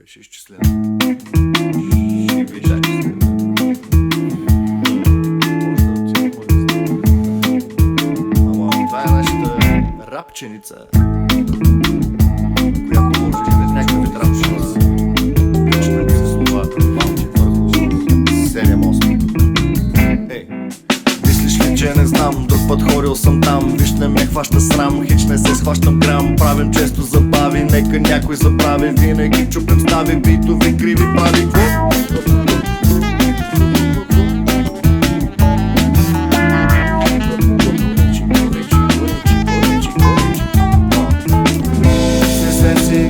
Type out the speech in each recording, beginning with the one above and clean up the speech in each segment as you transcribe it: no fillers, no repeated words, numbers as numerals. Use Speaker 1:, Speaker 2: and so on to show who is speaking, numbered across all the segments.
Speaker 1: беше изчислено. Ще беше изчислено. Ама това е нашата рапченица, която може да е някакъв вид рапченица. Вече да се слова малки върху 7-8. Ей, мислиш ли, че не знам? Друг път ходил съм там. Виж, не ме хваща срам, хич не се схващам грам. Правим често забави, нека някой забрави. Винаги чупим стави, битови криви прави.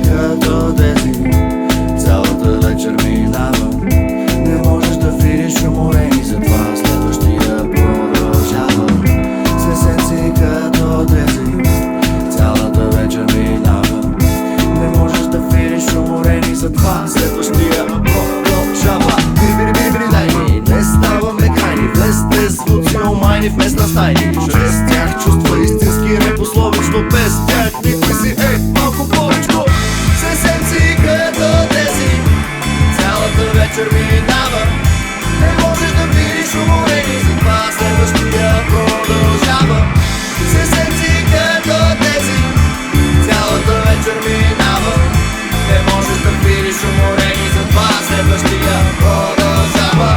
Speaker 1: Като тези, цялата вечер минава. Не можеш да видиш уморени, затова следващия продължава. Сесенци като тези, цялата вечер минава. Не можеш да видиш уморени, затова следващия продължава. Бири-бири-бири-бири-лайни, не ставаме крайни. Влезте звуци омайни в местна стайни. Чрез тях чувства истински непословично. Без тях никой си, малко повечко. Сесенци като тези, цялата вечер минава. Не можеш да видиш уморени, затова следващия продължава. Сесенци като тези, цялата вечер минава. Не можеш да видиш уморени, затова следващия продължава.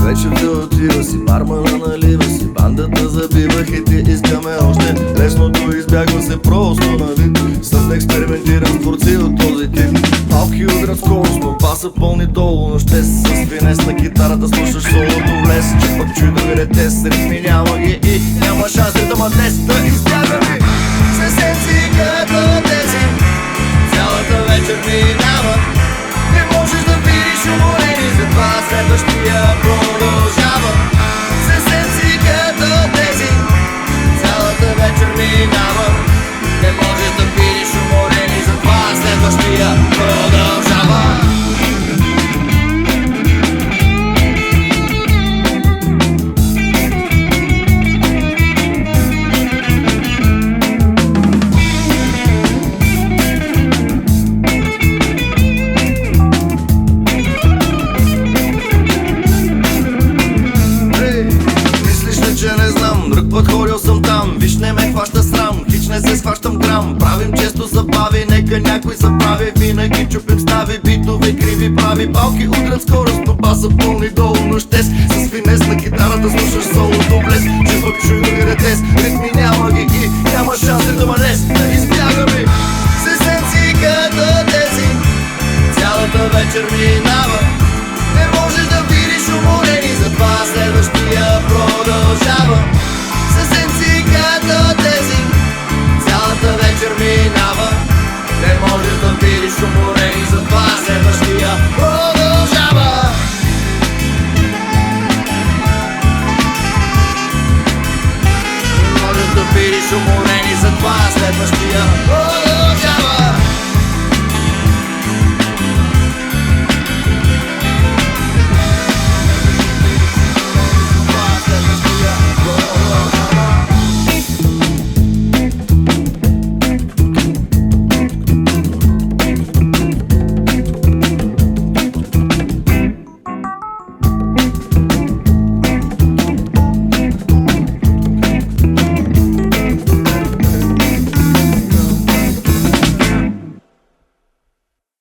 Speaker 1: Вечерта отива си, бармана налива си, бандата забива хити, искаме още. Лесното избягва се просто, нали? Съм да експериментирам с творци от този тип. Малки удрят скоростно, баса пълни долу, но ще с финес на китарата слушаш солото влез. Че пък чуй да виде тест, ритми няма ги и няма шанс ритъма днес да избягаме. Сесенци като тези, цялата вечер минава. Не можеш да видиш уморени, затова следващия продължава. Сесенци като тези, цялата вечер минава. Не можеш да видиш уморени, затова следващия продължава. Друг път ходил съм там, виж не ме хваща срам, хич не се схващам грам. Правим често забави, нека някой забрави. Винаги чупим стави, битови криви прави. Балки удрят скорост, но баса пълни долу, но щес. С финес на китарата слушаш солото влез. Че пък чуй да виде тест, ритми няма ги и няма шанс да днес да избягаме. Сесенци като тези, цялата вечер мина.